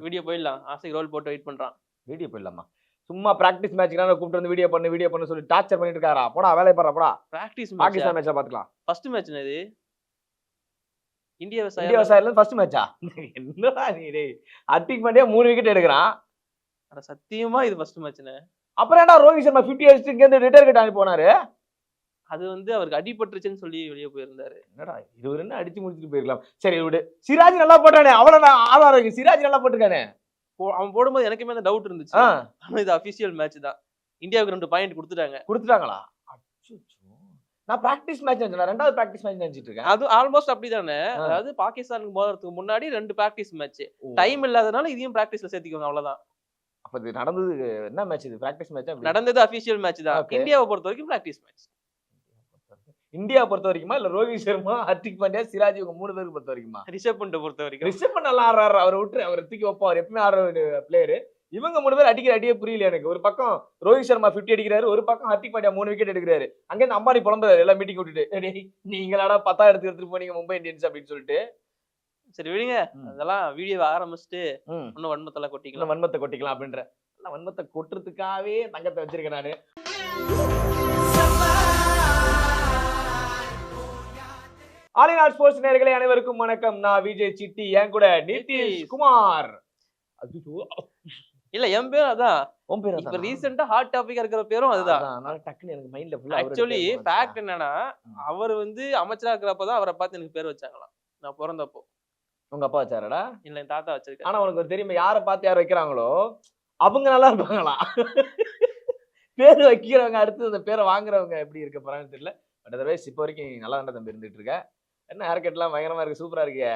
Video போயிடலாம். ஆசைக்கு role போட்டு வெயிட் பண்றான். வீடியோ போயிடலாமா? சும்மா பிராக்டிஸ் மேட்ச்க்குலாம் கூப்பிட்டு வந்து வீடியோ பண்ணு சொல்லி டார்ச்சர் பண்ணிட்டு இருக்காரா? போடா வேலைய பாருடா போடா. Practice match. பாகிஸ்தான் மேட்ச்ல பாத்துக்கலாம். ஃபர்ஸ்ட் மேட்ச் இது. இந்தியா வர்சஸ் அயர்லாந்து ஃபர்ஸ்ட் மேட்சா? என்னடா நீ டேய். ஹர்திக் பாண்டியா 3 விக்கெட் எடுக்குறான். அட சத்தியமா இது ஃபர்ஸ்ட் மேட்ச்னே. அப்புறம் ஏன்டா ரோஹித் சர்மா 50 அடிச்சிட்டு இங்க இருந்து ரிட்டயர் கிட்ட அனுப்பி போனாரு? அது அவருக்கு அடிபட்டுருச்சுன்னு சொல்லி வெளிய போயிருந்தாரு. என்னடா 20 ரன் அடிச்சு முடிச்சிட்டு போயிருக்கலாம். சரி விடு. சிராஜ் நல்லா போட்டானே. அவ்வளவுதான் ஆதாரம் இருக்கு. சிராஜ் நல்லா போட்டுருக்கானே. அவன் போடும்போது எனக்குமே அந்த டவுட் இருந்துச்சு. ஆனா இது அபிஷியல் மேட்ச் தான். இந்தியாவுக்கு 2 பாயிண்ட் கொடுத்துட்டாங்களா? அச்சச்சோ. நான் பிராக்டிஸ் மேட்ச் நினைச்சேன். ரெண்டாவது பிராக்டிஸ் மேட்ச் நினைச்சிட்டு இருக்கேன். அது ஆல்மோஸ்ட் அப்படிதானே. அதாவது பாகிஸ்தானுக்கு போறதுக்கு முன்னாடி 2 பிராக்டிஸ் மேட்ச். டைம் இல்லாதனால இதையும் பிராக்டிஸ்ல சேர்த்திக்கோங்க அவ்வளவுதான். அப்ப இது நடந்தது என்ன மேட்ச் இது? பிராக்டிஸ் மேட்சா? நடந்தது அபிஷியல் மேட்ச் தான். இந்தியாவை பொறுத்த வரைக்கும் பிராக்டிஸ் மேட்ச். இந்தியா பொறுத்த வரைக்குமா இல்ல ரோஹித் சர்மா, ஹர்திக் பாண்டியா, சிராஜ் இவங்க 3 பேருக்கு பொறுத்த வரைக்குமா? ரிஷப் பண்ட் பொறுத்த வரைக்கும். ரிஷப் பண்ட் நல்லா ஆடுறாரு. அவரை விட்டு அவரை தூக்கி வைப்பார். எப்பவுமே ஆடுற பிளேயர். இவங்க 3 பேர் அடிக்கிற அடியே புரியல எனக்கு. ஒரு பக்கம் ரோஹித் சர்மா 50 அடிக்கிறாரு, ஒரு பக்கம் ஹர்திக் பாண்டியா 3 விக்கெட் எடுக்கிறாரு. அங்க இருந்து அம்பானி புலம்புறாரு எல்லாம் மீட்டிங் விட்டுட்டு. நீங்களாடா 10 எடுத்துட்டு போனீங்க மும்பை இந்தியன்ஸ் அப்படின்னு சொல்லிட்டு. சரி விடுங்க. அதெல்லாம் வீடியோ ஆரம்பிச்சுட்டு இன்னும் வன்மத்தெல்லாம் கொட்டிக்கலாம். வன்மத்தை கொட்டிக்கலாம் அப்படின்ற. வன்மத்தை கொட்டுறதுக்காகவே தங்கத்தை வச்சிருக்கேன் நானு. ஆலிநாட் ஸ்போர்ட்ஸ் நேயர்களே அனைவருக்கும் வணக்கம். நான் விஜய் சிட்டி, என் கூட நிதிஷ் குமார். இல்ல என் பேர் அதான். இப்ப ரீசெண்டா ஹாட் டாபிக்கா இருக்கிற பேரும் அதுதான். அதனால டக்குன்னு எனக்கு மைண்ட்ல ஃபுல்லா ஆக்சுவலி ஃபேக்ட் என்னன்னா அவர் அமைச்சரா இருக்கிறப்பதான் அவரை பார்த்து எனக்கு பேர் வச்சாங்களாம். நான் பிறந்தப்போ. உங்க அப்பா வச்சாரடா? இல்ல என் தாத்தா வச்சிருக்காரு. ஆனா உனக்கு தெரியுமா யாரை பார்த்து யார் வைக்கிறாங்களோ அவங்க நல்லா இருப்பாங்களா? பேர் வைக்கிறவங்க அடுத்து அந்த பேரை வாங்குறவங்க எப்படி இருக்க போறாங்கன்னு தெரியல. பட் அதர்வைஸ் இப்போ வரைக்கும் நல்லா தான் தம்பி இருந்துட்டு இருக்க. என்ன ஹேர் கட்லாம் பயங்கரமா இருக்கு, சூப்பரா இருக்கு.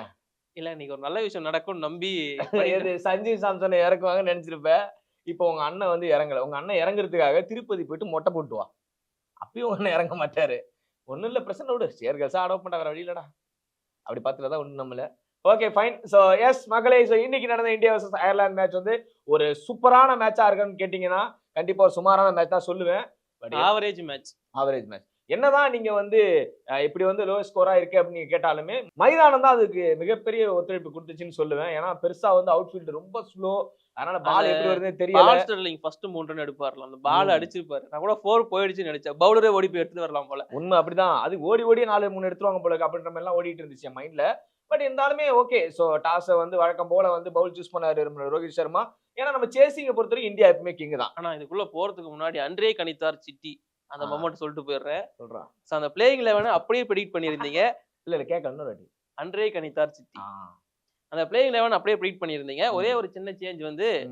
இல்ல இன்னைக்கு ஒரு நல்ல விஷயம் நடக்கும்னு நம்பி சஞ்சீவ் சாம்சனை இறக்குவாங்கன்னு நினைச்சிருப்பேன். இப்போ உங்க அண்ணன் இறங்கல. உங்க அண்ணன் இறங்குறதுக்காக திருப்பதி போயிட்டு மொட்டை போட்டுவா. அப்பயும் உங்க அண்ணன் இறங்க மாட்டாரு. ஒன்னும் இல்ல பிரச்சனை விடு. சேர்கல்ஸா அடோப் பண்ண வேற வழியிலடா. அப்படி பார்த்துலதான் ஒண்ணு நம்மள. Okay fine. சோ எஸ் மகளே, சோ இன்னைக்கு நடந்த இந்தியா வர்சஸ் அயர்லாந்து மேட்ச் ஒரு சூப்பரான மேட்சா இருக்குன்னு கேட்டீங்கன்னா கண்டிப்பா ஒரு சுமாரான மேட்ச் தான் சொல்லுவேன். Average match. என்னதான் நீங்க இப்படி லோ ஸ்கோரா இருக்கு அப்படின்னு கேட்டாலுமே மைதானம் தான் அதுக்கு மிகப்பெரிய ஒத்துழைப்பு கொடுத்துச்சுன்னு சொல்லுவேன். ஏன்னா பெருசா அவுட்ஃபீல்ட் ரொம்ப ஸ்லோ. அதனால பால் எப்படி வருதுன்னு தெரியல. ஸ்டெர்லிங் ஃபர்ஸ்ட் 3 ரன் எடுப்பார்ல, அந்த பால் அடிச்சிருப்பாரு. நான் கூட 4 போயிடுச்சுன்னு நினைச்சேன். பவுலரே ஓடி போய் எடுத்துட்டு வரலாம் போல. உண்மை அப்படிதான். அது ஓடி 4-3 எடுத்துருவாங்க போல அப்படின்ற மாதிரி எல்லாம் ஓடிட்டு இருந்துச்சு என் மைண்ட்ல. பட் இருந்தாலுமே ஓகே. சோ டாஸ் வழக்கம் போல பவுல் சூஸ் பண்ணாரு ரோஹித் சர்மா. ஏன்னா நம்ம சேசிங்க பொறுத்தவரைக்கும் இந்தியா எப்பவுமே கிங் தான். ஆனா இதுக்குள்ள போறதுக்கு முன்னாடி அன்ரே கணித்தார் சிட்டி அந்த மொமெண்ட் சொல்லிட்டு போயிடுறேன். அந்த பிளேயிங் 11 அப்படியே ப்ரெடிக்ட் பண்ணிருந்தீங்க. இல்ல கேட்க இன்னொரு வாட்டி. அன்ரே கணித்தார் சிட்டி அந்த பிளேயிங் 11 அப்படியே ப்ரெடிக்ட் பண்ணிருந்தீங்க. ஒரே ஒரு சின்ன சேஞ்ச்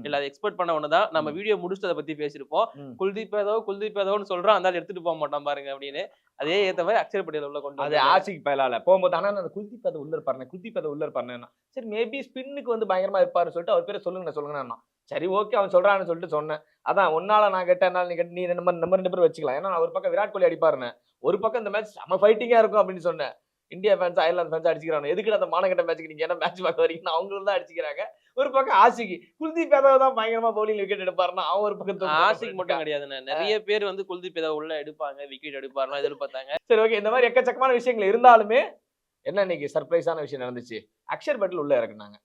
இல்ல அதை எக்ஸ்பெக்ட் பண்ண ஒண்ணுதான். நம்ம வீடியோ முடிச்சுட்டு அதை பத்தி பேசிருப்போம். குல்தீப் யாதவ்னு சொல்றான், அந்த எடுத்துட்டு போக மாட்டான் பாருங்க அப்படின்னு. அதே ஏத்த மாதிரி அக்ஷர் பட்டேல் உள்ள கொண்டு அது ஆசிக் பயலால போகும்போது. ஆனா அந்த குல்தீப் யாதவ் உள்ள இருப்பாருன்னா சரி மேபி ஸ்பின்னுக்கு பயங்கரமா இருப்பாருன்னு சொல்லிட்டு அவர் பேரை சொல்லுங்க. சரி ஓகே அவன் சொல்றான்னு சொல்லிட்டு சொன்னேன். அதான் ஒன்னால நான் கேட்டேன், நீ நம்ம 2 பேர் வச்சுக்கலாம். ஏன்னா ஒரு பக்கம் விராட் கோலி அடிப்பாருன்னு, ஒரு பக்கம் இந்த மேட்ச் செம ஃபைட்டிங்கா இருக்கும் அப்படின்னு சொன்னேன். இந்தியா ஃபேன்ஸ் அயர்லாந்து ஃபேன்ஸ் அடிச்சுக்கிறாங்க. எதுக்கு அந்த மானகட்ட மேட்ச்க்கு நீங்க என்ன மேட்ச் பார்க்க வரீங்கன்னா அவங்களும் தான் அடிச்சுக்கிறாங்க. ஒரு பக்கம் ஆசிக் குல்தீப் யாதவ் தான் பயங்கரமா பவுலிங் விக்கெட் எடுப்பாருன்னா அவன் ஒரு பக்கம். ஆசிக் மட்டும் கிடையாதுன்னு நிறைய பேர் குல்தீப் யாதவ் உள்ள எடுப்பாங்க, விக்கெட் எடுப்பாருன்னா எதிர்பார்த்தாங்க. சரி ஓகே. இந்த மாதிரி எக்கச்சக்கமான விஷயங்கள் இருந்தாலுமே என்ன இன்னைக்கு சர்ப்ரைஸான விஷயம் நடந்துச்சு. அக்ஷர் பட்டேல் உள்ள இறக்குனாங்க.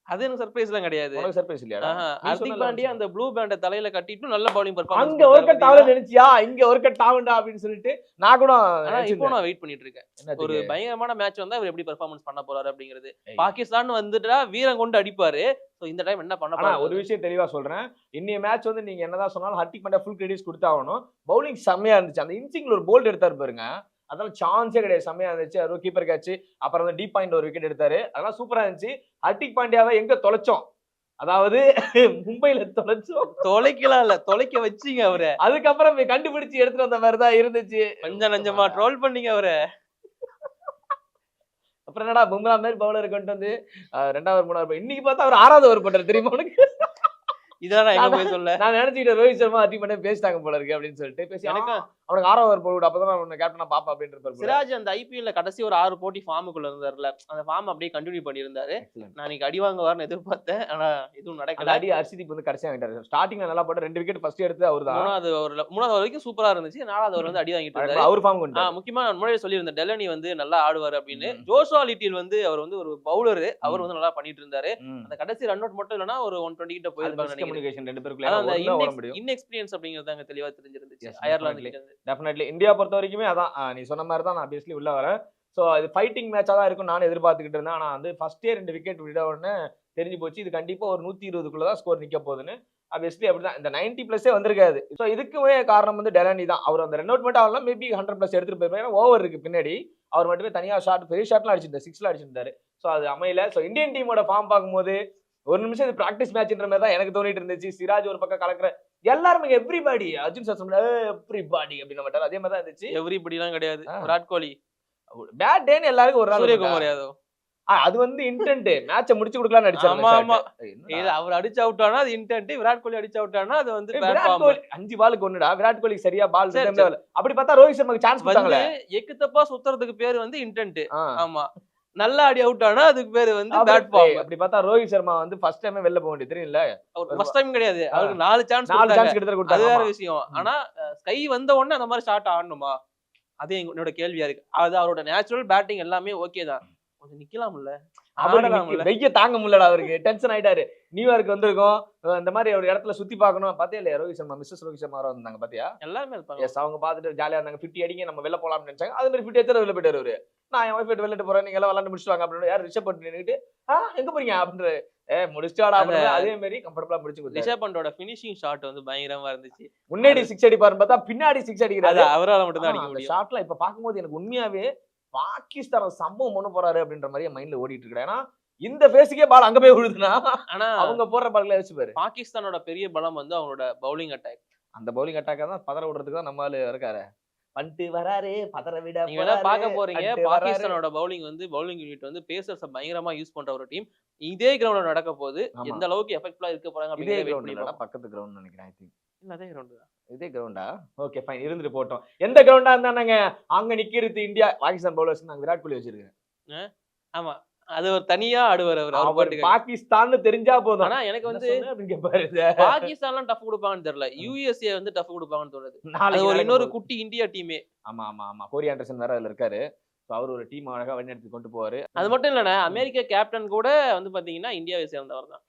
அது எனக்கு சர்ப்ரைஸ் எல்லாம் கிடையாது. உனக்கு சர்ப்ரைஸ் இல்லையா? ஹர்திக் பாண்டியா அந்த ப்ளூ பேண்ட தலையில கட்டிட்டு நல்ல பவுலிங் பெர்ஃபார்மன்ஸ். அங்க ஒரு கட் ஆவல நினைச்சியா? இங்க ஒரு கட் ஆவண்டா அப்படினு சொல்லிட்டு நான் கூட இப்போ நான் வெயிட் பண்ணிட்டு இருக்கேன். ஒரு பயங்கரமான மேட்ச் வந்தா அவர் எப்படி பெர்ஃபார்மன்ஸ் பண்ண போறாரு அப்படிங்கிறது. பாகிஸ்தான் வந்துட்டா வீரம் கொண்டு அடிப்பாரு. சோ இந்த டைம் என்ன பண்ண போறாரு? ஒரு விஷயம் தெளிவா சொல்றேன். இன்னைய மேட்ச் நீங்க என்னதான் சொன்னாலும் ஹர்திக் பாண்டியா ஃபுல் கிரெடிட்ஸ் கொடுத்தாகணும். பவுலிங் செம்மையா இருந்துச்சு. அந்த இன்சிங்ல ஒரு போல்ட் எடுத்தாரு பாருங்க. அதெல்லாம் சான்ஸே கிடையாது. செம்மையா இருந்துச்சு. அது கீப்பர் கேட்ச். அப்புறம் டீப் பாயிண்ட் ஒரு விக்கெட் எடுத்தாரு. அதெல்லாம் சூப்பரா இருந்துச்சு. ஹர்திக் பாண்டியாவை எங்க தொலைச்சோம்? அதாவது மும்பைல தொலைக்கலாம் இல்ல, தொலைக்க வச்சீங்க அவரை. அதுக்கப்புறம் கண்டுபிடிச்சு எடுத்துட்டு வந்த மாதிரிதான் இருந்துச்சு. கொஞ்சம் நஞ்சமா ட்ரோல் பண்ணீங்க அவரை. அப்புறம் என்னடா பும்ரா மாதிரி பவுலர் கொண்டு 2வது 3வது இன்னைக்கு பார்த்தா அவர் 6வது ஓவர் போட்டாரு தெரியுமா உனக்கு? இதான் எங்க போய் சொல்ல நான் நினைச்சுக்கிட்டேன் ரோஹித் சர்மா ஹர்திக் பாண்டியா பேசிட்டாங்க போல இருக்கு அப்படின்னு சொல்லிட்டு பேசி அவனுக்கு 6வது ஓவர் போடு, அப்பதான் அவனை கேப்டனா பாப்பா அப்படின்ற சிராஜ் அந்த ஐபிஎல்ல கடைசி ஒரு 6 போட்டி ஃபார்முக்குள்ள இருந்தாருல, அந்த ஃபார்ம் அப்படியே கண்டினியூ பண்ணியிருந்தாரு. நான் இன்னைக்கு அடி வாங்குவார்னு எதிர்பார்த்தேன், ஆனா எதுவும் நடக்கல. அடி ஹர்ஷதீப் வந்து கடைசியா வாங்கிட்டாரு. ஸ்டார்டிங்ல நல்லா போட்டு 2 விக்கெட் ஃபர்ஸ்ட் எடுத்து அவர்தான். 3வது ஓவர் வரைக்கும் சூப்பரா இருந்துச்சு. 4வது ஓவர் வந்து அடி வாங்கிட்டு இருந்தாரு. அவர் ஃபார்ம் கொண்டு முக்கியமா நான் முன்னாடியே சொல்லியிருந்தேன், டெலனி வந்து நல்லா ஆடுவாரு அப்படின்னு. ஜோஷுவா லிட்டில் வந்து அவர் வந்து ஒரு பவுலர், அவர் வந்து நல்லா பண்ணிட்டு இருந்தாரு. அந்த கடைசி ரன் அவுட் மட்டும் இல்லனா ஒரு 120 கிட்ட போயிருப்பாங்க நினைக்கிறேன். கம்யூனிகேஷன் ரெண்டு பேருக்குள்ள இன்எக்ஸ்பீரியன்ஸ் அப்படிங்கிறது அங்க தெளிவா தெரிஞ்சிருந்துச்சு அயர்லாந்து கிட்ட இருந்து. டெஃபினெட்லி இந்தியா பொறுத்த வரைக்குமே அதான் நீ சொன்ன மாதிரி தான் நான் ஆப்வியஸ்லி உள்ள வரேன். ஸோ அது ஃபைட்டிங் மேட்சாக தான் இருக்கும் நான் எதிர்பார்த்துக்கிட்டு இருந்தேன். ஆனால் வந்து ஃபர்ஸ்டே 2 விக்கெட் விட உடனே தெரிஞ்சு போச்சு இது கண்டிப்பாக ஒரு 120க்குள்ள தான் ஸ்கோர் நிற்க போகுதுன்னு. ஆப்வியஸ்லி அப்படிதான் இந்த 90+ வந்திருக்காது. ஸோ இதுக்குமே காரணம் வந்து டெலானி தான். அவர் அந்த ரன் அவுட் மட்டும் ஆகலாம், மேபி 100+ எடுத்துட்டு போயிருப்பாரு. ஏன்னா ஓவர் இருக்கு பின்னாடி, அவர் மட்டுமே தனியாக ஷாட் பெரிய ஷாட்லாம் அடிச்சிருந்தார், 6ல அடிச்சிருந்தாரு. ஸோ அது அமையல. ஸோ இந்தியன் டீமோட ஃபார்ம் பார்க்கும்போது ஒரு நிமிஷம் இது ப்ராக்டிஸ் மேட்ச்ன்ற மாதிரி தான் எனக்கு தோணிட்டு இருந்துச்சு. சிராஜ் ஒரு பக்கம் கலக்குற எல்லாருமே எவ்ரிபாடி, அர்ஜுன் சார் சொன்னாரு எவ்ரிபாடி அப்படின்னு மாட்டாரு, அதே மாதிரி தான் இருந்துச்சு. எவ்ரிபடிலாம் கிடையாது. விராட் கோலி பேட் டேன்னு எல்லாருக்கும் ஒரு நாள். சூரியகுமார் யாதவ் அது வந்து இன்டென்ட் மேட்சை முடிச்சு கொடுக்கலாம்னு அடிச்சாரு. ஆமா அவர் அடிச்சு அவுட் ஆனா அது இன்டென்ட், விராட் கோலி அடிச்சு அவுட் ஆனா அது வந்து விராட் கோலி 5 பாலுக்கு 1டா. விராட் கோலி சரியா பால் அப்படி பார்த்தா ரோஹித் சர்மாக்கு சான்ஸ் கொடுத்தாங்களே. எக்கு தப்பா சுத்துறதுக்கு பேர் வந்து இன்டென்ட். ஆமா, நல்லா அடி அவுட் ஆனா அதுக்கு பேரு வந்து பேட் ஃபார்ம். அப்படி பார்த்தா ரோஹித் சர்மா வந்து ஃபர்ஸ்ட் டைமே வெளில போக வேண்டியது தெரியல. ஃபர்ஸ்ட் டைம் கிடையாது, அவருக்கு 4 சான்ஸ் கொடுத்தாங்க. அது வேற விஷயம். ஆனா ஸ்கை வந்த உடனே அந்த மாதிரி ஷாட் ஆடணுமா, அது என்னோட கேள்வியா இருக்கு. அது அவரோட நேச்சுரல் பேட்டிங் எல்லாமே ஓகே தான், கொஞ்சம் நிக்கலாம்ல, வெய்ய தாங்க முடியல. அவருக்கு டென்ஷன் ஆயிட்டாரு. நியூயார்க் வந்திருக்கோம், இந்த மாதிரி ஒரு இடத்துல சுத்தி பார்க்கணும். பாத்தியா இல்லையா ரோஹித் சர்மா, மிஸ்ஸஸ் ரோஹித் சர்மா வந்தாங்க பாத்தியா, எல்லாருமே இருப்பாங்க. எஸ், அவங்க பார்த்துட்டு ஜாலியா இருந்தாங்க. 50 அடிங்க நம்ம வெளில போலாம்னு நினைச்சாங்க. அது மாதிரி 50 எடுத்து வெளில போயிட்டாரு அவரு. நான் என் ஒய்ஃப் வெளில போறேன், நீங்க எல்லாம் விளாண்டு முடிச்சுட்டு வாங்க அப்படின்னு. யார் ரிஷப் பண்ட் நின்னுட்டு எங்க போறீங்க அப்படின்ற முடிச்சுட்டாடா அப்படின்னு. அதே மாதிரி கம்ஃபர்டபுளா முடிச்சு கொடுத்தாரு. ரிஷப் பண்டோட ஃபினிஷிங் ஷாட் வந்து பயங்கரமா இருந்துச்சு. முன்னாடி 6 அடிப்பாருன்னு பார்த்தா பின்னாடி 6 அடிக்கிறாரு. அவரால மட்டும் தான் அடிக்க முடியும். ஷாட்ல இப்ப பாக்கும்போது எனக்கு உண்மையாவே பாகிஸ்தான் சம்பவம் பண்ண போறாரு அப்படின்ற மாதிரி மைண்ட்ல ஓடிட்டு இருக்கு. ஏன்னா இந்த ஃபேஸுக்கே பால் அங்க போய் விழுதுன்னா ஆனா அவங்க போடுற பால்ல யோசிச்சு பாரு. பாகிஸ்தானோட பெரிய பலம் வந்து அவங்களோட பவுலிங் அட்டாக். அந்த பவுலிங் அட்டாக்கா தான் பதற விடுறதுக்கு தான் நம்ம ஆளு இருக்காரு. பண்ட்டு வராரு பதற விட. நீங்க எல்லாம் பார்க்க போறீங்க, பாகிஸ்தானோட பவுலிங் யூனிட் வந்து பேசர்ஸ் பயங்கரமா யூஸ் பண்ற ஒரு டீம். இதே கிரவுண்ட்ல நடக்க போகுது, எந்த அளவுக்கு எஃபெக்ட்ஃபுல்லா இருக்க போறாங்க அப்படிங்கறத பக்கத்து கிரவுண்ட் நினைக்கிறேன். ஐ திங்க் இல்ல அதே கிரவுண்ட் தான். இதே கிரவுண்டா? ஓகே ஃபைன், இருந்துட்டு போட்டோம். எந்த கிரவுண்டா இருந்தாங்க அங்க நிக்கிறது இந்தியா பாகிஸ்தான் பவுலர்ஸ் நாங்க விராட் கோலி வச்சிருக்கேன். ஆமா, அது ஒரு தனியா ஆடுவார் அவர். பாகிஸ்தான் தெரிஞ்சா போதும். ஆனா எனக்கு வந்து பாகிஸ்தான்லாம் டஃப் கொடுப்பாங்கன்னு தெரியல, யுஎஸ்ஏ வந்து டஃப் கொடுப்பாங்கன்னு தோணுது. அது ஒரு இன்னொரு குட்டி இந்தியா டீமே. ஆமா ஆமா ஆமா, கோரி ஆண்டர்சன் வேற அதுல இருக்காரு. அவர் ஒரு டீம் அழகா வழிநடத்தி கொண்டு போவாரு. அது மட்டும் இல்லண்ணா, அமெரிக்கா கேப்டன் கூட வந்து பாத்தீங்கன்னா இந்தியாவை சேர்ந்தவர் தான்.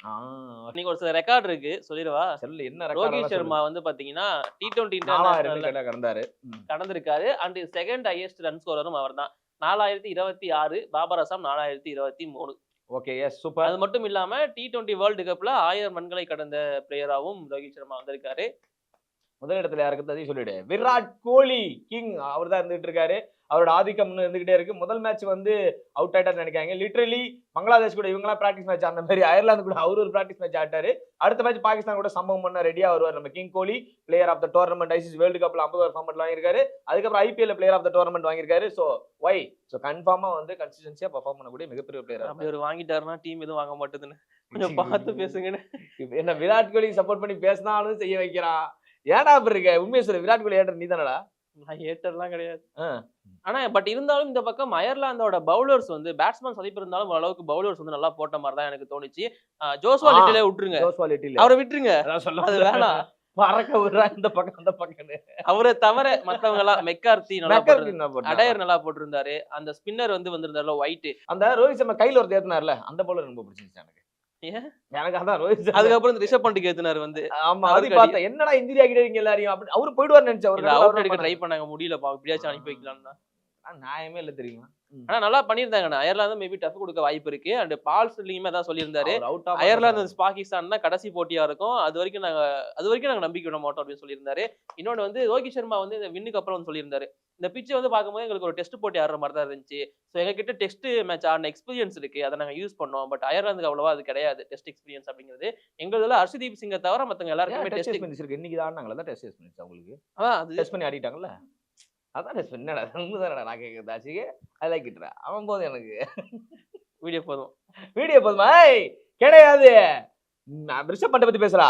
நீங்க ஒரு சில ரெக்கார்ட் இருக்கு சொல்லிடுவா. என்ன ரோஹித் சர்மா வந்து பாத்தீங்கன்னா T20 கடந்தாரு கடந்திருக்காரு. அண்ட் செகண்ட் ஹையஸ்ட் ரன் ஸ்கோரரும் அவர் தான், 4026. Babar Azam 4023. Okay, yes, super. அது மட்டும் இல்லாம T20 வேர்ல்டு கப்ல 1000 ரன்களை கடந்த பிளேயராவும் ரோஹித் சர்மா வந்திருக்காரு. முதல் இடத்துல யாருக்கு அதையும் சொல்லிடு, விராட் கோலி கிங் அவர் தான் இருந்துட்டு இருக்காரு. அவரோட ஆதிக்கம் இருந்துகிட்டே இருக்கு. முதல் மேட்ச் வந்து அவுட் ஆயிட்டாரு நினைக்காங்க. லிட்டரலி பங்களாதேஷ் கூட இவங்கலாம் பிராக்டிஸ் மேட்ச் ஆன மாதிரி அயர்லாந்து கூட அவர் ஒரு பிராக்டிஸ் மேட்ச் ஆட்டாரு. அடுத்த மேட்ச் பாகிஸ்தான் கூட சம்பவம் பண்ண ரெடியா வருவார் நம்ம king Kohli. Player of the tournament ICC world கப்ல 50 ஓவர் ஃபார்மட் வாங்கியிருக்காரு. அதுக்கப்புறம் IPL player of the tournament வாங்கியிருக்காரு. ஸோ ஒய் ஸோ கன்ஃபார்மா வந்து கன்சிஸ்டன்சியா பெர்ஃபார்ம் பண்ணக்கூடிய மிகப்பெரிய பிளேயர். அப்படி ஒரு வாங்கிட்டாருன்னா டீம் எதுவும் வாங்க மாட்டேதுன்னு கொஞ்சம் பார்த்து பேசுங்கன்னு. என்ன விராட் கோலி சப்போர்ட் பண்ணி பேசினாலும் செய்ய வைக்கிறான். ஏடா அப்படி இருக்க? உண்மையை சொல்லு, விராட் கோலி ஏட்டர் நீ தானடா? நான் ஏட்டர்லாம் கிடையாது. ஆனா பட் இருந்தாலும் இந்த பக்கம் அயர்லாந்தோட பவுலர்ஸ் வந்து பேட்ஸ்மேன் சதிப்பு இருந்தாலும் ஓரளவுக்கு பவுலர்ஸ் வந்து நல்லா போட்ட மாதிரி தான் எனக்கு தோணுச்சு. ஜோஸ்வா லிட்டிலே விட்டுருங்க, அவரை விட்டுருங்க, அது வேணாம். பறக்க விடுறா இந்த பக்கம் அந்த பக்கம். அவரை தவிர மத்தவங்க எல்லாம் மெக்கார்த்தி நல்லா போட்டு, அடையர் நல்லா போட்டிருந்தாரு. அந்த ஸ்பின்னர் வந்து வந்திருந்தாருல ஒயிட், அந்த ரோஹித் சர்மா கையில ஒரு ஏத்துனார்ல, அந்த பவுலர் ரொம்ப பிடிச்சிருச்சு எனக்கு. எனக்கு அதான் ரோஹித். அதுக்கப்புறம் ரிஷப் பண்ட் ஏத்துனாரு வந்து. ஆமா, அது பார்த்தா என்னடா இந்தியா கிட்ட எல்லாரையும் அப்படி அவரு போயிடுவார்னு நினைச்சா. அவர் அவுட் எடுக்க ட்ரை பண்ணாங்க, முடியலப்பா, இப்படியாச்சும் அனுப்பி வைக்கலாம்னா. நியாயமே இல்ல தெரியுமா. ஆனா நல்லா பண்ணிருந்தாங்க. அயர்லாந்து மேபி டஃப் கொடுக்க வாய்ப்பு இருக்கு. அண்ட் பால் ஸ்டில்லிங்குமே தான் சொல்லியிருந்தாரு, அயர்லாந்து பாகிஸ்தான் தான் கடைசி போட்டியா இருக்கும், அது வரைக்கும் நாங்க நம்பிக்கை விட மாட்டோம் அப்படின்னு சொல்லியிருந்தாரு. இன்னொன்னு வந்து ரோஹித் சர்மா வந்து இந்த வின்னுக்கு அப்புறம் சொல்லியிருந்தாரு, இந்த பிச்சை வந்து பார்க்கும்போது எங்களுக்கு ஒரு டெஸ்ட் போட்டி ஆடுற மாதிரி தான் இருந்துச்சு. ஸோ எங்ககிட்ட டெஸ்ட் மேட்ச் ஆடின எக்ஸ்பீரியன்ஸ் இருக்கு, அதை நாங்கள் யூஸ் பண்ணோம். பட் அயர்லாந்துக்கு அவ்வளவா அது கிடையாது டெஸ்ட் எக்ஸ்பீரியன்ஸ் அப்படிங்கிறது. எங்களதுல ஹர்ஷதீப் சிங்கை தவிர மற்றவங்க எல்லாருக்குமே டெஸ்ட் எக்ஸ்பீரியன்ஸ் இருக்கு. இன்னைக்கு ஆடினாங்களா டெஸ்ட் எக்ஸ்பீரியன்ஸ் அவங்களுக்கு? அது டெஸ்ட் பண்ணி ஆடிட்டாங்கல்ல, அதான் டெஸ்ட் பண்ணி. என்னடா உண்மைதானடா நான் கேட்கறது ஆச்சுக்கு, ஐ லைக் இட்ரா. அவன் போதும் எனக்கு, வீடியோ போதும், வீடியோ போதுமா? கிடையாது, ரிஷப் பண்ட பத்தி பேசுறா.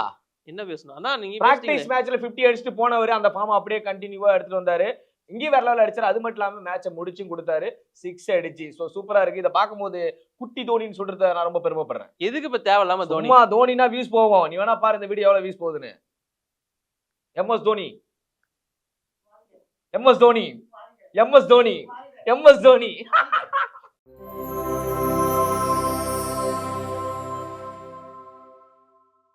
என்ன பேசணும் அதான் நீங்க பிராக்டிஸ் மேட்ச்ல 50 அடிச்சுட்டு போனவர் அந்த ஃபார்ம் அப்படியே கண்டினியூவா எடுத்துட்டு வந்தாரு. இங்கேயும் வேற லெவல் அடிச்சாரு. அது மட்டும் இல்லாம மேட்சை முடிச்சும் கொடுத்தாரு. 6 அடிச்சு. சோ சூப்பரா இருக்கு. இதை பார்க்கும்போது குட்டி தோனின்னு சொல்றத நான் ரொம்ப பெருமைப்படுறேன். எதுக்கு இப்ப தேவையில்லாம தோனி சும்மா தோனினா வியூஸ் போகும். நீ வேணா பாரு இந்த வீடியோ எவ்வளவு வியூஸ் போகுதுன்னு. MS Dhoni, MS Dhoni, MS Dhoni, MS Dhoni.